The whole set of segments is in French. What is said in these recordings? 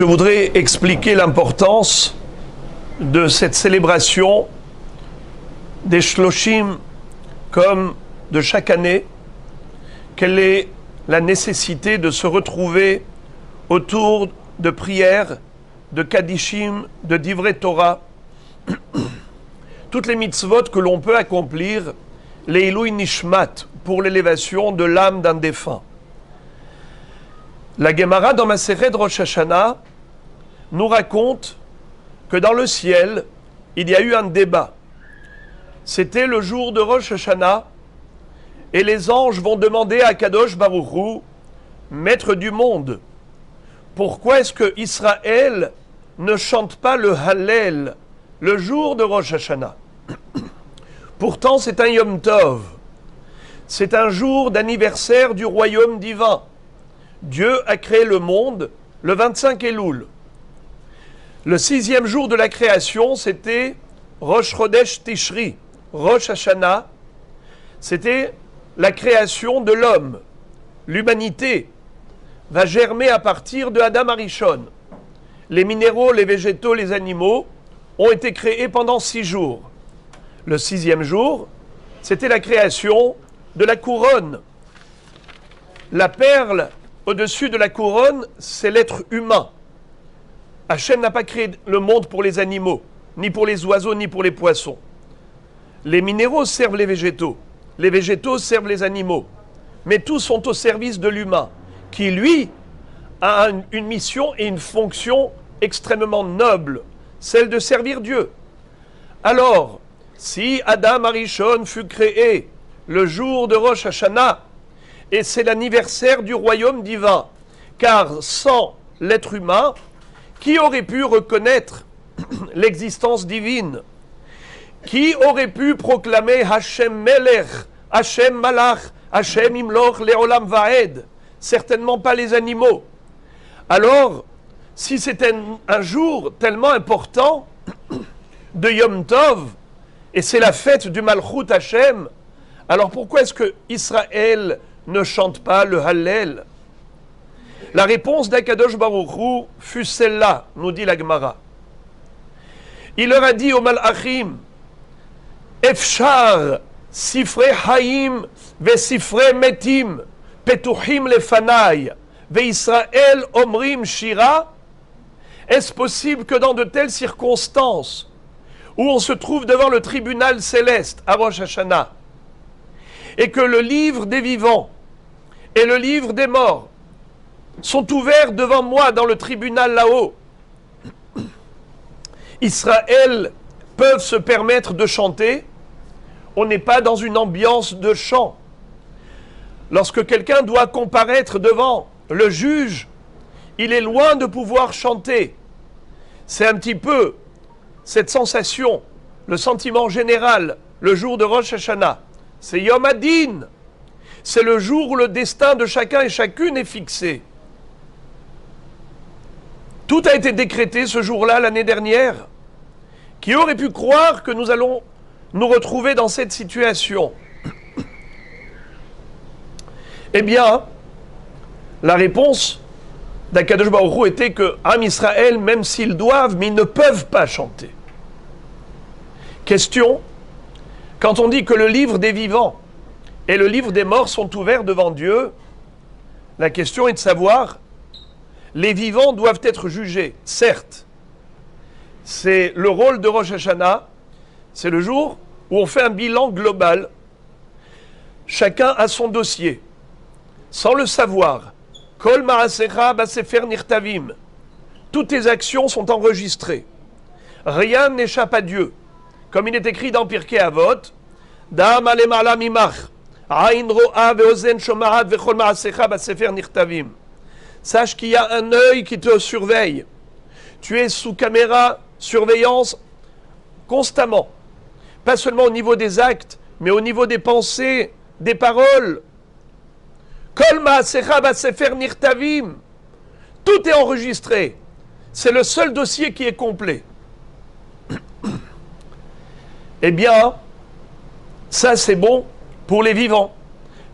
Je voudrais expliquer l'importance de cette célébration des Shloshim comme de chaque année. Quelle est la nécessité de se retrouver autour de prières, de Kaddishim, de Divrei Torah, toutes les mitzvot que l'on peut accomplir, les Ilui Nishmat, pour l'élévation de l'âme d'un défunt. La Gemara dans Masechet Rosh Hashanah nous raconte que dans le ciel, il y a eu un débat. C'était le jour de Rosh Hashanah, et les anges vont demander à Kadosh Baruch Hu, maître du monde, pourquoi est-ce que Israël ne chante pas le Hallel le jour de Rosh Hashanah? Pourtant, c'est un Yom Tov. C'est un jour d'anniversaire du royaume divin. Dieu a créé le monde le 25 Elul. Le 6e jour de la création, c'était Rosh Chodesh Tishri, Rosh Hashanah. C'était la création de l'homme. L'humanité va germer à partir de Adam Arishon. Les minéraux, les végétaux, les animaux ont été créés pendant 6 jours. Le 6e jour, c'était la création de la couronne. La perle au-dessus de la couronne, c'est l'être humain. Hachem n'a pas créé le monde pour les animaux, ni pour les oiseaux, ni pour les poissons. Les minéraux servent les végétaux servent les animaux. Mais tous sont au service de l'humain, qui, lui, a une mission et une fonction extrêmement noble, celle de servir Dieu. Alors, si Adam Arishon fut créé le jour de Rosh Hashanah, et c'est l'anniversaire du royaume divin, car sans l'être humain, qui aurait pu reconnaître l'existence divine? Qui aurait pu proclamer Hashem Melech, Hashem Malach, Hashem Imloch Leolam Vaed? Certainement pas les animaux. Alors, si c'était un jour tellement important de Yom Tov, et c'est la fête du Malchut Hashem, alors pourquoi est-ce que Israël ne chante pas le Hallel? La réponse d'Akadosh Baruch Hu fut celle-là, nous dit la Gemara. Il leur a dit aux Malachim, Efshar sifre haim ve sifre metim petuchim lefanai ve Israël omrim shira. Est-ce possible que dans de telles circonstances où on se trouve devant le tribunal céleste à Rosh Hashanah et que le livre des vivants et le livre des morts sont ouverts devant moi dans le tribunal là-haut, Israël peuvent se permettre de chanter? On n'est pas dans une ambiance de chant. Lorsque quelqu'un doit comparaître devant le juge, il est loin de pouvoir chanter. C'est un petit peu cette sensation, le sentiment général, le jour de Rosh Hashanah. C'est Yom Hadin. C'est le jour où le destin de chacun et chacune est fixé. Tout a été décrété ce jour-là, l'année dernière. Qui aurait pu croire que nous allons nous retrouver dans cette situation? Eh bien, la réponse d'Akadosh Baruch Hu était que Am Israël, même s'ils doivent, mais ils ne peuvent pas chanter. Question, quand on dit que le livre des vivants et le livre des morts sont ouverts devant Dieu, la question est de savoir, les vivants doivent être jugés, certes. C'est le rôle de Rosh Hashanah, c'est le jour où on fait un bilan global. Chacun a son dossier, sans le savoir. Kol ma'asecha b'sefer nirtavim. Toutes tes actions sont enregistrées. Rien n'échappe à Dieu. Comme il est écrit dans Pirkei Avot, Da'am alemala mimach, ain ro'a ve'ozen shoma'at ve'chol ma'asecha b'sefer nirtavim. Sache qu'il y a un œil qui te surveille. Tu es sous caméra, surveillance, constamment. Pas seulement au niveau des actes, mais au niveau des pensées, des paroles. Kol ma'asecha b'sefer nirtavim. Tout est enregistré. C'est le seul dossier qui est complet. Eh bien, ça c'est bon pour les vivants.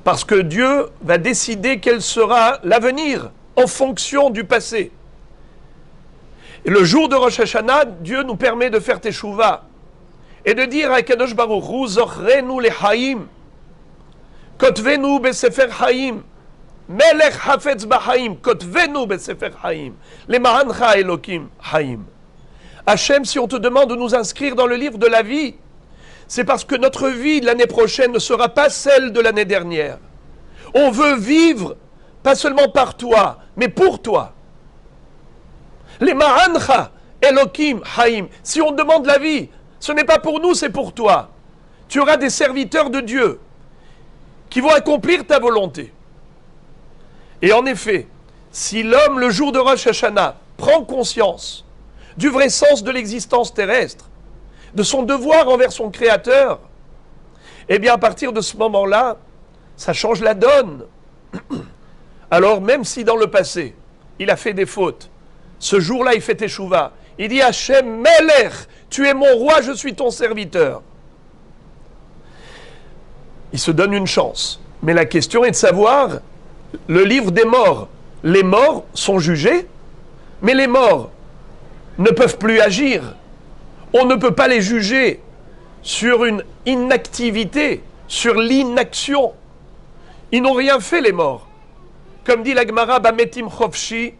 Parce que Dieu va décider quel sera l'avenir en fonction du passé. Et le jour de Rosh Hashanah, Dieu nous permet de faire Teshuvah et de dire à Kadosh Baruch Hu, Zochrenu le Haïm, Kotvenu besefer Haïm, Melech Hafetz Bahaïm, Kotvenu besefer Haïm, le Mahancha Elokim Haïm. Hachem, si on te demande de nous inscrire dans le livre de la vie, c'est parce que notre vie l'année prochaine ne sera pas celle de l'année dernière. On veut vivre, pas seulement par toi, mais pour toi. Les Mahancha Elokim Haïm. Si on demande la vie, ce n'est pas pour nous, c'est pour toi. Tu auras des serviteurs de Dieu qui vont accomplir ta volonté. Et en effet, si l'homme, le jour de Rosh Hashanah, prend conscience du vrai sens de l'existence terrestre, de son devoir envers son Créateur, eh bien à partir de ce moment-là, ça change la donne. Alors même si dans le passé, il a fait des fautes, ce jour-là il fait Teshuvah, il dit Hachem Melech, tu es mon roi, je suis ton serviteur. Il se donne une chance. Mais la question est de savoir, le livre des morts, les morts sont jugés, mais les morts ne peuvent plus agir. On ne peut pas les juger sur une inactivité, sur l'inaction. Ils n'ont rien fait, les morts. Comme dit la Gemara, Bametim Chofshi,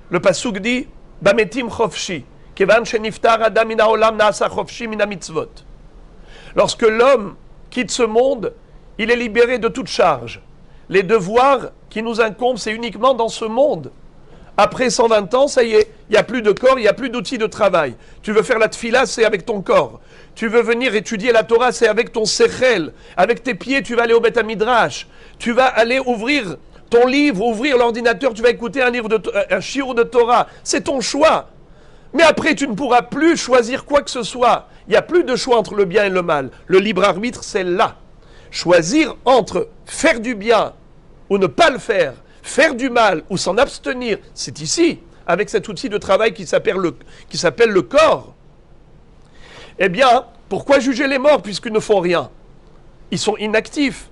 le Pasuk dit, Bametim Chofshi, Kevan Sheniftar Adam Mina Olam Naasa Chofshi Mina Mitzvot. Lorsque l'homme quitte ce monde, il est libéré de toute charge. Les devoirs qui nous incombent, c'est uniquement dans ce monde. Après 120 ans, ça y est, il n'y a plus de corps, il n'y a plus d'outils de travail. Tu veux faire la tfila, c'est avec ton corps. Tu veux venir étudier la Torah, c'est avec ton sechel. Avec tes pieds, tu vas aller au Beth Midrash. Tu vas aller ouvrir ton livre, ouvrir l'ordinateur, tu vas écouter un shiur de Torah. C'est ton choix. Mais après, tu ne pourras plus choisir quoi que ce soit. Il n'y a plus de choix entre le bien et le mal. Le libre arbitre, c'est là. Choisir entre faire du bien ou ne pas le faire du mal ou s'en abstenir, c'est ici, avec cet outil de travail qui s'appelle le corps. Eh bien, pourquoi juger les morts puisqu'ils ne font rien? Ils sont inactifs.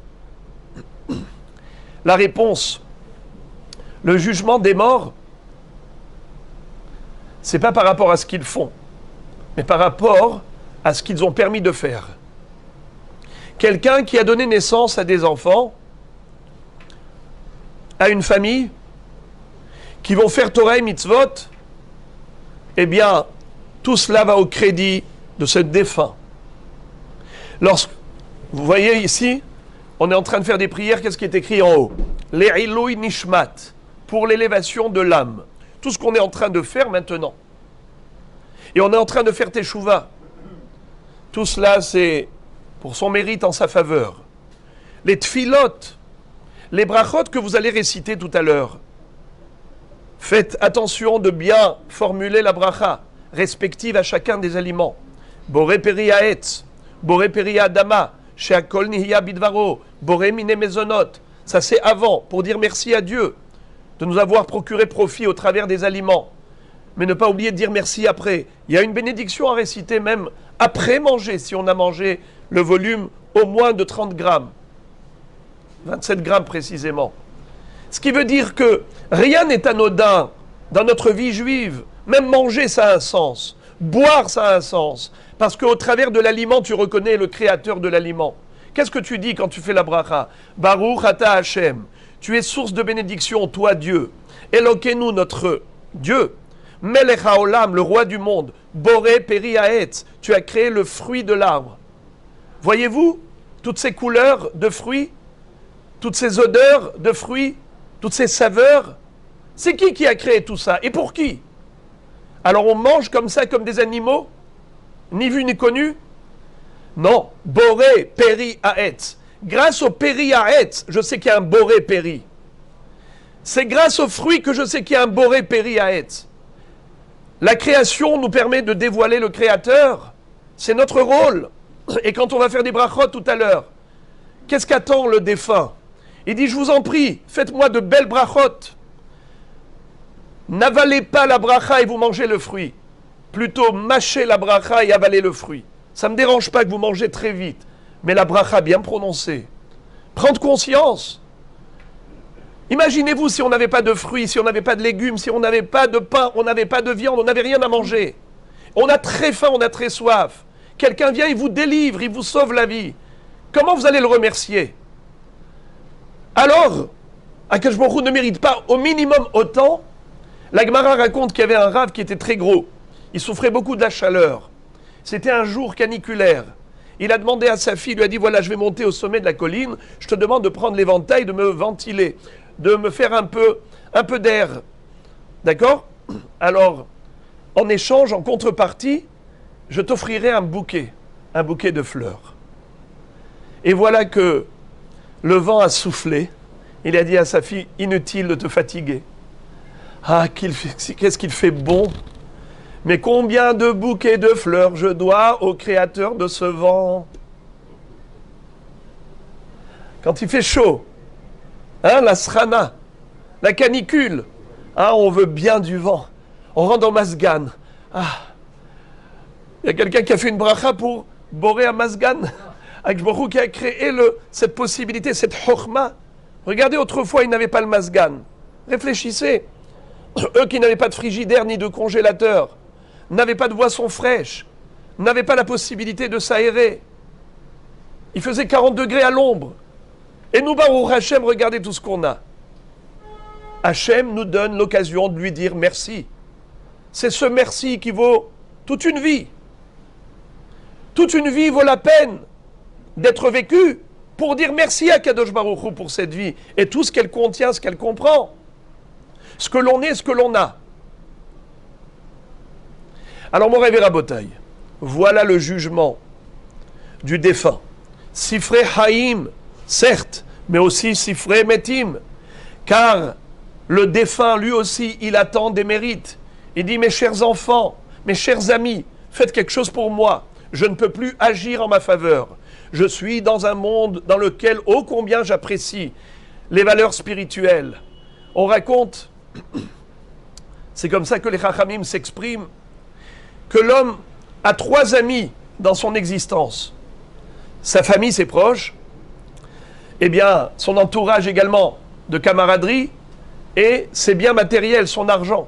La réponse, le jugement des morts, c'est pas par rapport à ce qu'ils font, mais par rapport à ce qu'ils ont permis de faire. Quelqu'un qui a donné naissance à des enfants, à une famille, qui vont faire Torah et Mitzvot, eh bien, tout cela va au crédit de ce défunt. Vous voyez ici, on est en train de faire des prières, qu'est-ce qui est écrit en haut? Le'ilui nishmat, pour l'élévation de l'âme. Tout ce qu'on est en train de faire maintenant. Et on est en train de faire Teshuvah. Tout cela, c'est pour son mérite en sa faveur. Les tfilot, les brachot que vous allez réciter tout à l'heure, faites attention de bien formuler la bracha respective à chacun des aliments. Boré peri haetz, boré peri adama, sheakol nihiya bidvaro, boré mine mezonot. Ça c'est avant, pour dire merci à Dieu de nous avoir procuré profit au travers des aliments. Mais ne pas oublier de dire merci après. Il y a une bénédiction à réciter même après manger, si on a mangé le volume au moins de 30 grammes. 27 grammes précisément. Ce qui veut dire que rien n'est anodin dans notre vie juive. Même manger, ça a un sens. Boire, ça a un sens. Parce qu'au travers de l'aliment, tu reconnais le créateur de l'aliment. Qu'est-ce que tu dis quand tu fais la bracha? Baruch ata Hashem. Tu es source de bénédiction, toi Dieu. Elokeinu, notre Dieu. Melech haolam, le roi du monde. Boré peri haetz. Tu as créé le fruit de l'arbre. Voyez-vous toutes ces couleurs de fruits, toutes ces odeurs de fruits, toutes ces saveurs? C'est qui a créé tout ça? Et pour qui? Alors on mange comme ça, comme des animaux? Ni vu ni connu? Non. Boré peri haetz. Grâce au peri haetz, je sais qu'il y a un boré peri. C'est grâce aux fruits que je sais qu'il y a un boré peri haetz. La création nous permet de dévoiler le Créateur. C'est notre rôle. Et quand on va faire des brachot tout à l'heure, qu'est-ce qu'attend le défunt? Il dit, je vous en prie, faites-moi de belles brachot. N'avalez pas la bracha et vous mangez le fruit. Plutôt mâchez la bracha et avalez le fruit. Ça ne me dérange pas que vous mangez très vite, mais la bracha bien prononcée. Prendre conscience Imaginez-vous si on n'avait pas de fruits, si on n'avait pas de légumes, si on n'avait pas de pain, on n'avait pas de viande, on n'avait rien à manger. On a très faim, on a très soif. Quelqu'un vient, il vous délivre, il vous sauve la vie. Comment vous allez le remercier? Alors, Akadosh Baruch Hu ne mérite pas au minimum autant. La Gemara raconte qu'il y avait un rave qui était très gros. Il souffrait beaucoup de la chaleur. C'était un jour caniculaire. Il a demandé à sa fille, il lui a dit, voilà, je vais monter au sommet de la colline, je te demande de prendre l'éventail, de me ventiler, de me faire un peu d'air. D'accord? Alors, en échange, en contrepartie, je t'offrirai un bouquet de fleurs. Et voilà que le vent a soufflé. Il a dit à sa fille, inutile de te fatiguer. Ah, qu'est-ce qu'il fait bon! Mais combien de bouquets de fleurs je dois au créateur de ce vent? Quand il fait chaud, hein, la srana, la canicule, hein, on veut bien du vent. On rentre dans Masgan. Ah, il y a quelqu'un qui a fait une bracha pour borer à Masgan, avec Baruch Hu qui a créé cette possibilité, cette chokhma. Regardez, autrefois, ils n'avaient pas le Masgan. Réfléchissez. Eux qui n'avaient pas de frigidaire ni de congélateur, n'avaient pas de boisson fraîche, n'avaient pas la possibilité de s'aérer. Il faisait 40 degrés à l'ombre. Et nous, Baruch Hashem, regardez tout ce qu'on a. Hashem nous donne l'occasion de lui dire merci. C'est ce merci qui vaut toute une vie. Toute une vie vaut la peine d'être vécue pour dire merci à Kadosh Baruch Hu pour cette vie et tout ce qu'elle contient, ce qu'elle comprend. Ce que l'on est, ce que l'on a. Alors, mon Révé Rabotai, voilà le jugement du défunt. Sifré Haïm, certes, mais aussi Sifré Metim. Car le défunt, lui aussi, il attend des mérites. Il dit, mes chers enfants, mes chers amis, faites quelque chose pour moi. Je ne peux plus agir en ma faveur. Je suis dans un monde dans lequel, ô combien j'apprécie les valeurs spirituelles. On raconte, c'est comme ça que les Chachamim s'expriment, que l'homme a 3 amis dans son existence. Sa famille, ses proches, eh bien, son entourage également de camaraderie, et ses biens matériels, son argent,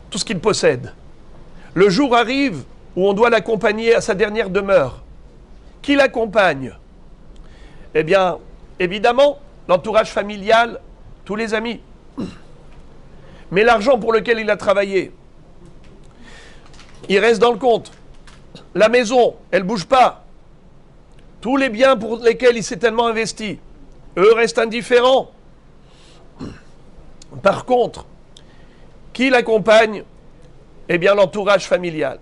tout ce qu'il possède. Le jour arrive où on doit l'accompagner à sa dernière demeure. Qui l'accompagne? Eh bien, évidemment, l'entourage familial, tous les amis. Mais l'argent pour lequel il a travaillé, il reste dans le compte. La maison, elle ne bouge pas. Tous les biens pour lesquels il s'est tellement investi, eux restent indifférents. Par contre, qui l'accompagne? Eh bien, l'entourage familial,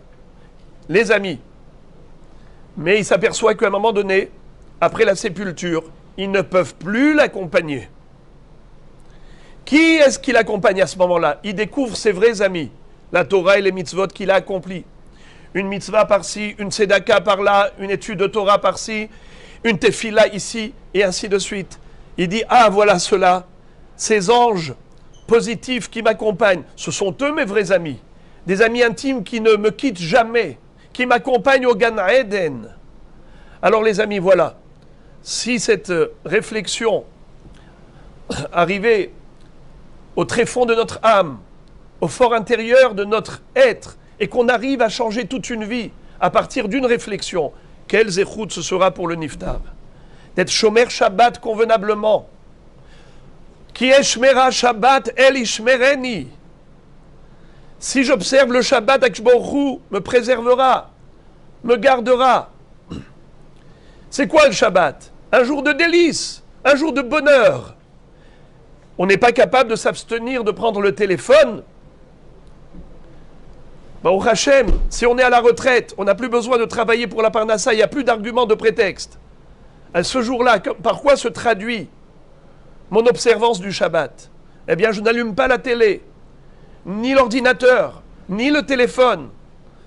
les amis. Mais il s'aperçoit qu'à un moment donné, après la sépulture, ils ne peuvent plus l'accompagner. Qui est-ce qui l'accompagne à ce moment-là? Il découvre ses vrais amis, la Torah et les mitzvot qu'il a accomplis. Une mitzvah par-ci, une tzedaka par-là, une étude de Torah par-ci, une tefila ici, et ainsi de suite. Il dit, ah voilà cela, ces anges positifs qui m'accompagnent, ce sont eux mes vrais amis. Des amis intimes qui ne me quittent jamais, qui m'accompagnent au Gan Eden. Alors les amis, voilà, si cette réflexion arrivait au tréfonds de notre âme, au fort intérieur de notre être, et qu'on arrive à changer toute une vie à partir d'une réflexion, quel zéchout ce sera pour le niftar? D'être shomer Shabbat convenablement. Qui est shmera Shabbat el ishmereni. Si j'observe le Shabbat, Akadosh Baruch Hu me préservera, me gardera. C'est quoi le Shabbat? Un jour de délice, un jour de bonheur. On n'est pas capable de s'abstenir de prendre le téléphone. Baruch Hashem, si on est à la retraite, on n'a plus besoin de travailler pour la parnassa, il n'y a plus d'arguments de prétexte. À ce jour-là, par quoi se traduit mon observance du Shabbat? Eh bien, je n'allume pas la télé, ni l'ordinateur, ni le téléphone.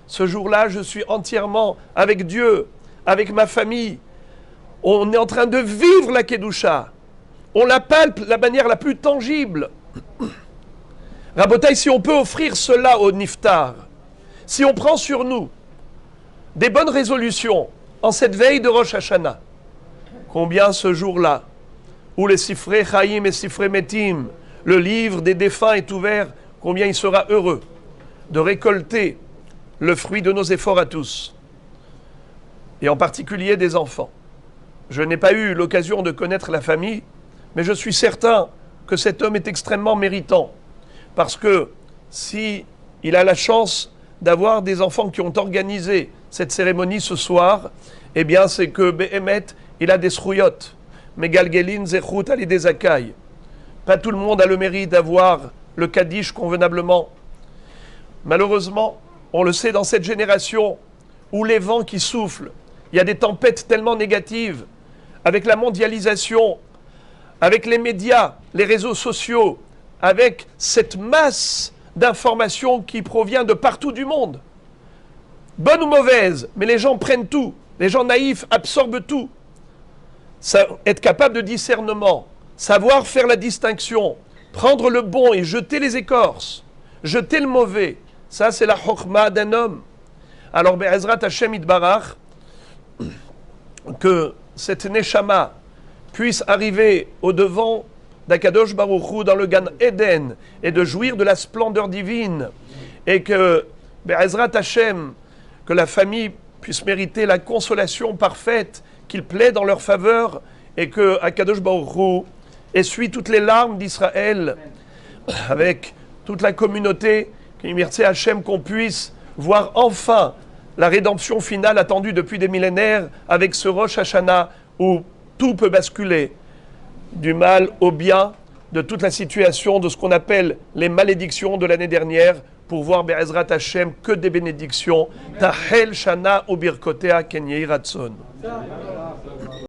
Ce jour-là, je suis entièrement avec Dieu, avec ma famille. On est en train de vivre la Kedusha. On la palpe de la manière la plus tangible. Rabotai, si on peut offrir cela au Niftar, si on prend sur nous des bonnes résolutions en cette veille de Rosh Hashanah, combien ce jour-là, où les Sifrei Chaim et Sifrei Metim, le livre des défunts est ouvert, combien il sera heureux de récolter le fruit de nos efforts à tous, et en particulier des enfants. Je n'ai pas eu l'occasion de connaître la famille, mais je suis certain que cet homme est extrêmement méritant, parce que si il a la chance d'avoir des enfants qui ont organisé cette cérémonie ce soir, eh bien c'est que Behemet, il a des srouyot, Megalgelin Zechut Ali des Akai. Pas tout le monde a le mérite d'avoir le Kaddish convenablement. Malheureusement, on le sait dans cette génération où les vents qui soufflent, il y a des tempêtes tellement négatives, avec la mondialisation, avec les médias, les réseaux sociaux, avec cette masse d'informations qui provient de partout du monde. Bonne ou mauvaise, mais les gens prennent tout. Les gens naïfs absorbent tout. Être capable de discernement, savoir faire la distinction, prendre le bon et jeter les écorces, jeter le mauvais, ça c'est la chokhma d'un homme. Alors Be'ezrat Hashem Yitbarach, que cette neshama puisse arriver au devant d'Akadosh Baruch Hu dans le Gan Eden et de jouir de la splendeur divine, et que Be'ezrat Hashem, que la famille puisse mériter la consolation parfaite, qu'il plaît dans leur faveur, et que Akadosh Baruch Hu essuie toutes les larmes d'Israël avec toute la communauté, qu'on puisse voir enfin la rédemption finale attendue depuis des millénaires avec ce Rosh Hashanah où tout peut basculer, du mal au bien, de toute la situation de ce qu'on appelle les malédictions de l'année dernière, pour voir Be'ezrat Hashem que des bénédictions. Tahel Shana Ubirkotea Ken Yehi Ratzon.